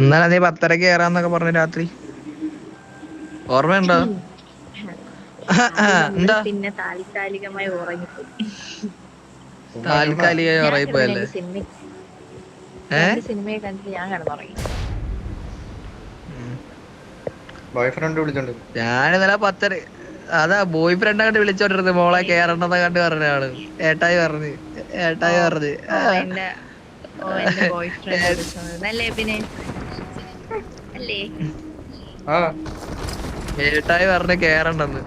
ഇന്നലെ നീ 10:30 കയറാന്നൊക്കെ പറഞ്ഞു രാത്രി, ഓർമ്മയുണ്ടോ? എന്താ പിന്നെ താൽക്കാലികമായി ഉറങ്ങിപ്പോയി. താൽക്കാലികമായി ഞാൻ ഉറങ്ങിപ്പോയല്ലേ? രണ്ട് സിനിമയെ കണ്ടിട്ട് ഞാൻ കിടന്നുറങ്ങി. ബോയ് ഫ്രണ്ട് വിളിച്ചോണ്ട് ഞാനിന്നലെ 10:30 അതാ ബോയ് ഫ്രണ്ട് അങ്ങോട്ട് വിളിച്ചോണ്ടിരുന്നത്, മോളെ കേറണ്ടെന്ന് കണ്ട് പറഞ്ഞാണ്. ഏട്ടായി പറഞ്ഞു എന്റെ ബോയ് ഫ്രണ്ട് വിളിച്ചോണ്ടിരുന്നല്ലേ പിന്നെ അല്ലേ? ഏട്ടായി പറഞ്ഞു കേറണ്ടെന്ന്.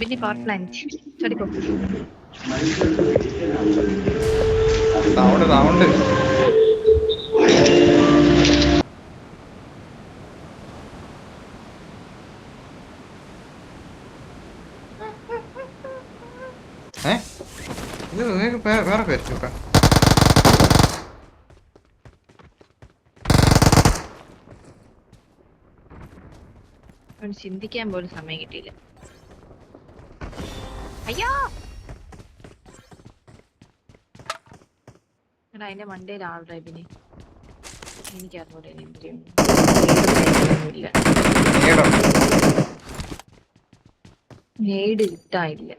പിന്നെ പവർ പ്ലാന്റ് ചടിക്കോ. സൗണ്ട് ഇത് വേറെ പേര് ചിന്തിക്കാൻ പോലും സമയം കിട്ടിയില്ല. അയ്യോ എടാ അതിന്റെ മണ്ടയിൽ ആളുടെ പിന്നെ എനിക്കറിഞ്ഞൂടെ ഇല്ല. നേട് കിട്ടാനില്ല.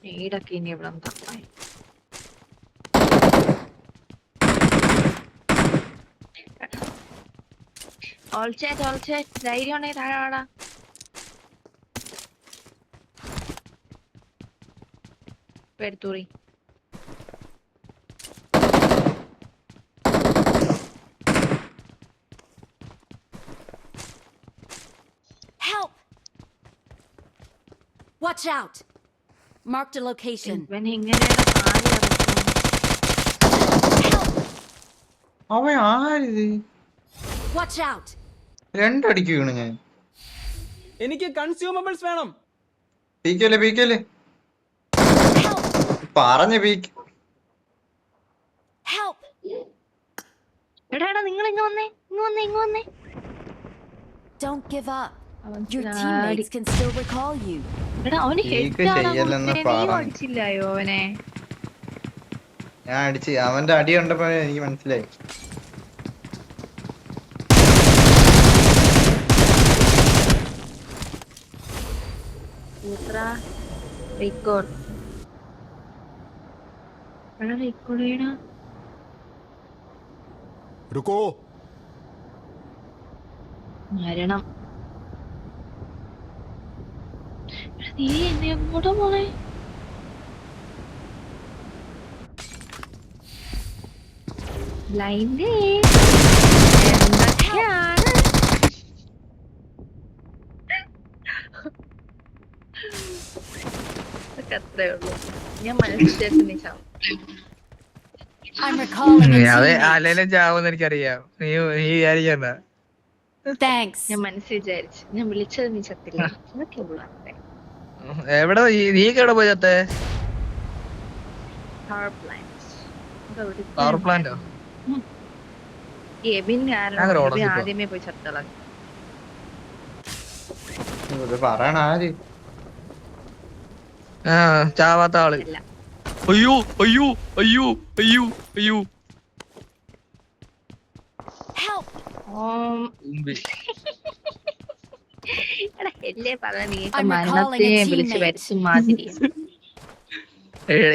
നേടൊക്കെ ഇനി എവിടെ തപ്പായി. ഓൾ ചാറ്റ് ധൈര്യം ഉണ്ടെങ്കിൽ താഴെ വാടാ. എടുത്തൂറി. Watch out! Marked a location. ഇവൻ ഇങ്ങനെയാണ് പാല് അവൻ ആരിത്? Watch out! രണ്ടടിക്ക് വീണ് ഞാൻ. എനിക്ക് കൺസ്യൂമബിൾസ് വേണം. പീക്കല്ലേ പറഞ്ഞ പീക്ക്. എടാ നിങ്ങൾ ഇങ്ങ് വന്നേ. Don't give up. Your teammates can still recall you. എടാ അവന് അടിച്ചില്ലായോ അവനെ? ഞാൻ അടിച്ച് അവന്റെ അടി കണ്ടപ്പോ എനിക്ക് മനസ്സിലായി. മരണം. നീ എന്നെ എങ്ങോട്ടാ പോണേ? ബ്ലൈൻഡ് എന്തൊക്കെയാണ്? അത്രേ ഉള്ളൂ. ഞാൻ മനസ്സിലാക്കി നീ ചാവും. അതെ അല്ലേലും ചാവുന്ന് എനിക്കറിയാം. നീ വിചാരിക്കണ്ട. ഞാൻ മനസ്സിൽ വിചാരിച്ചു. ഞാൻ വിളിച്ചത് നീ ചത്തില്ല. എവിടെ നീക്ക് എവിടെ പോയി ചത്തേ? പവർ പ്ലാന്റോ? ആദ്യമേ പോയി ചത്തള. പറയണ ആര്? ചാവാത്ത ആള്. അയ്യോ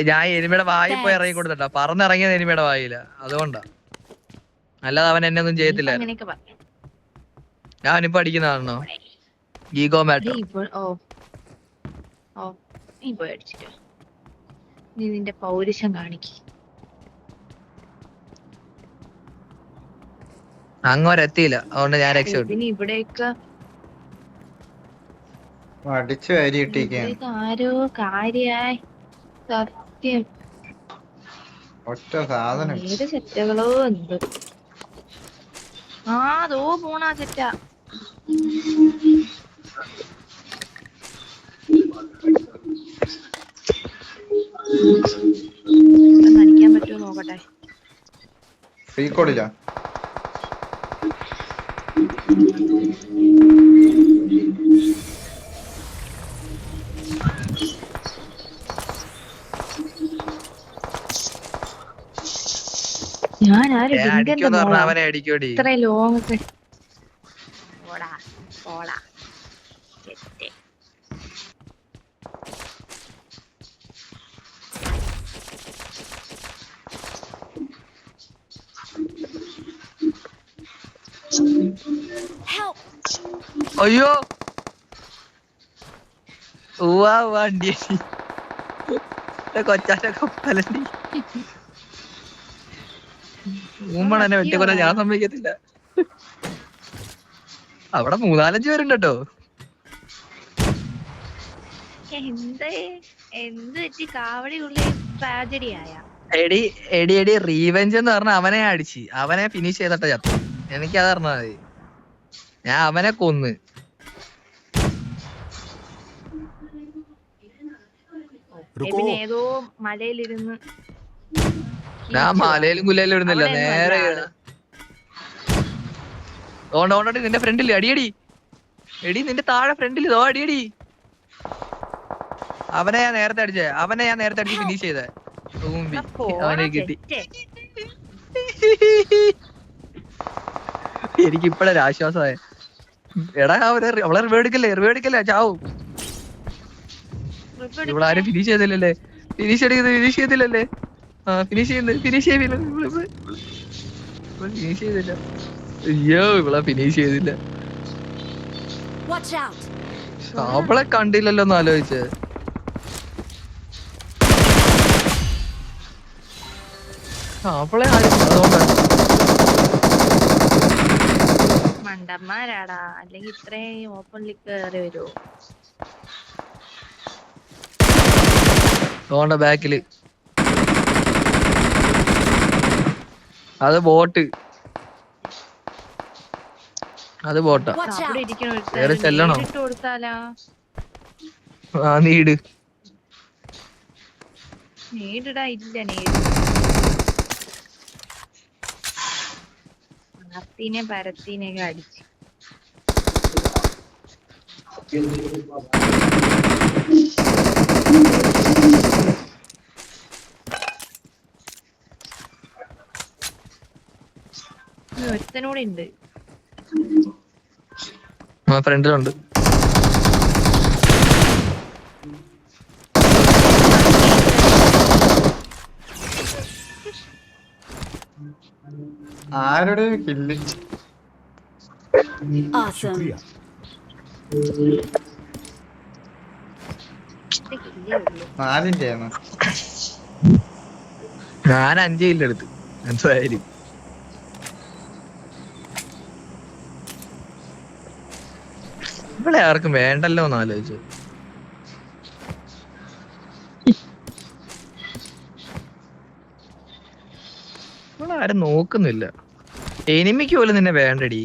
ഞാൻ എനിമയുടെ വായി പോയി ഇറങ്ങി കൊടുത്തിട്ടാ, പറന്നിറങ്ങിയത് എനിമയുടെ വായില്ല, അതുകൊണ്ടാ. അല്ലാതെ അവൻ എന്നെ ഒന്നും ചെയ്യത്തില്ല. ഞാനിപ്പോ അടിക്കുന്നതാണോ ഈഗോ മാറ്റർ? നീ നിന്റെ പൗരുഷം കാണിക്ക്. അങ്ങോരെത്തിയില്ല, അതുകൊണ്ട് ഞാൻ രക്ഷപ്പെട്ടു. ഇവിടെയൊക്കെ ആരോ കാര്യായി സത്യം ഒറ്റ സാധനം. ഏത് സെറ്റകളോ എന്ത്. ദോ പോണാ സെറ്റാ. റീകോളില്ല. ഞാൻ ആര് വിങ്കന്റെ അടിക്കുമെന്ന് പറഞ്ഞ മോളാ അവനെ അടിക്കോടി. ഇത്ര ലോങ് ഒക്കെ പോടാ പോടാ ചെറ്റേ. Help! അയ്യോ ഉവ്വാ വണ്ടി കൊച്ചാന്റെ കപ്പലണ്ടി ഊമ്മണ് എന്നെ വെട്ടിക്കൊല്ല ഞാൻ സമ്മതിക്കത്തില്ല. അവിടെ 3-4 പേരുണ്ട് കേട്ടോ. എന്ത് പറ്റി കാവടി ഉള്ളി ട്രാജഡി ആയ എടി എടി എടി റീവെഞ്ച് എന്ന് പറഞ്ഞ അവനെ അടിച്ച് അവനെ ഫിനിഷ് ചെയ്തിട്ട് ചത്തു. എനിക്കത് പറഞ്ഞാ മതി. ഞാൻ അവനെ കൊന്ന്. പിന്നെ ഏതോ മലയിലിരുന്ന് ഞാൻ മലയിലും കുലയിലും ഇടുന്നില്ല, നേരെ ഓണ്ടോണ്ടി നിന്റെ ഫ്രണ്ടില് അടിയടി. എടി നിന്റെ താഴെ ഫ്രണ്ടിൽ ഇതോ അടിയടി. അവനെ ഞാൻ നേരത്തെ അടിച്ച് ഫിനിഷ് ചെയ്തേ. അവനെ കിട്ടി. എനിക്ക് ഇപ്പഴൊരു ആശ്വാസമായ. എടാ അവളെ റിവേഡിക്കല്ലേ ചാവും. ഇവളാരും ഫിനിഷ് ചെയ്തില്ലല്ലേ? ഫിനിഷ് ചെയ്തില്ലല്ലേ? ഫിനിഷ് ചെയ്തില്ല. അയ്യോ ഇവളെ ഫിനിഷ് ചെയ്തില്ല. Watch out! അവളെ കണ്ടില്ലല്ലോ എന്ന് ആലോചിച്ച്. അവളെ അതുകൊണ്ട് മണ്ടന്മാരാടാ, അല്ലെങ്കിൽ ഇത്രയും ഓപ്പൺലി കയറി വരുമോ? അതുകൊണ്ട് ബാക്കില് അത് ബോട്ട്, അത് ബോട്ടാ. Watch അവിടെ out! ഇരിക്കണ വേറെ ചെല്ലണോ? ഇട്ട് കൊടുത്താലാ? നീട് നേടിടാ, ഇല്ല നേടിനെ പരത്തിനെയൊക്കെ അടിച്ച് ഒരുത്തനൂടെ ഉണ്ട് ഫ്രണ്ടിലുണ്ട്. ആരുടെ കില്ല്? Awesome. നാലിന്റെ ആണ്. ഞാൻ 5 കില്ലെടുത്ത് എന്തായാലും. ഇവിടെ ആർക്കും വേണ്ടല്ലോ എന്ന് ആലോചിച്ചു. ഇവിടെ ആരും നോക്കുന്നില്ല. എനിമിക്ക് പോലും നിന്നെ വേണ്ടടി.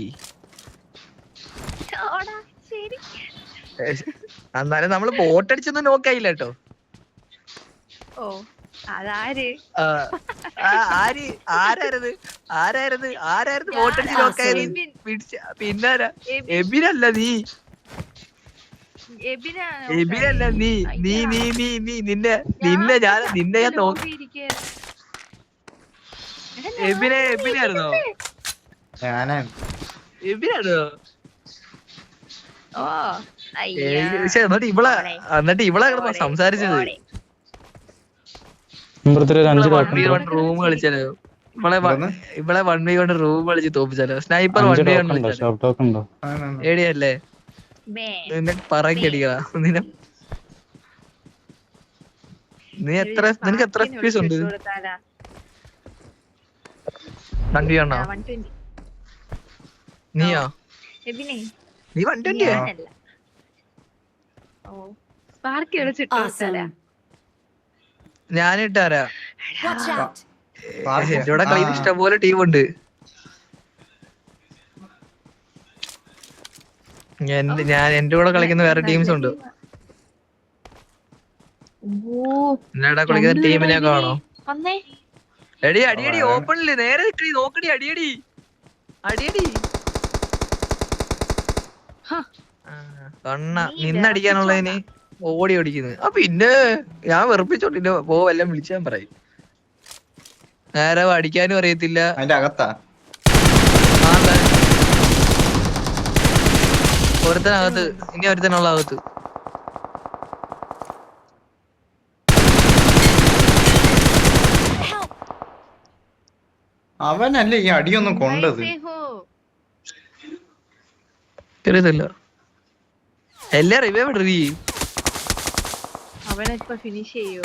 എന്നാലും നമ്മള് ബോട്ടടിച്ചൊന്നും നോക്കായില്ല കേട്ടോ. ഓ അതാര് ആരായിരുന്നു ബോട്ടടിച്ച് നോക്കായത്? പിന്നാരാ? എബിനല്ല നീ, എബിനല്ല നീ നീ നീ നീ നീ നിന്നെ ഞാൻ നോക്കി. എബിനായിരുന്നോ? ഞാനാണ്. എബിനാണോ? ഓ പക്ഷെ എന്നിട്ട് ഇവളെ കിടന്നോ സംസാരിച്ചത്? റൂം കളിച്ചാലോ ഇവളെ 1v1 റൂം കളിച്ച് തോപ്പിച്ചാലോ? Sniper 1v1 കളിച്ചാലോ? ഏടിയല്ലേ നിന്നെ പറക്കടിക്കാ. നിനക്ക് എത്ര സ്പേസ് ഉണ്ട്? 1v1 നീയോ? നീ 120? ഞാനിട്ടാരാ? Watch out! എന്റെ കൂടെ കളിയിൽ ഇഷ്ടംപോലെ ടീമുണ്ട്. എന്റെ കൂടെ കളിക്കുന്ന വേറെ ടീംസ് ഉണ്ട്. എന്നോട് കളിക്കുന്ന ടീമിനെ കാണോ? എടി അടിയടി ഓപ്പണില് നേരെ നിക്കടി നോക്കടി അടിയടി അടിയടി കണ്ണ നിന്നടിക്കാനുള്ളതിന് ഓടി ഓടിക്കുന്നത്. പിന്നെ ഞാൻ വെറുപ്പിച്ചോട്ടില്ല വല്ലതും വിളിച്ചാൻ പറയും. നേരെ അടിക്കാനും അറിയത്തില്ല. അതിന്റെ അകത്താ ഒരുത്തനകത്ത് ഇനി ഒരുത്തനുള്ള അകത്ത്. അവനല്ലേ ഈ അടിയൊന്നും കൊണ്ടത്. അറിയത്തില്ല എല്ലാം റിവൈവ് ഇടറി. അവനെ ഇപ്പൊ ഫിനിഷ് ചെയ്യോ?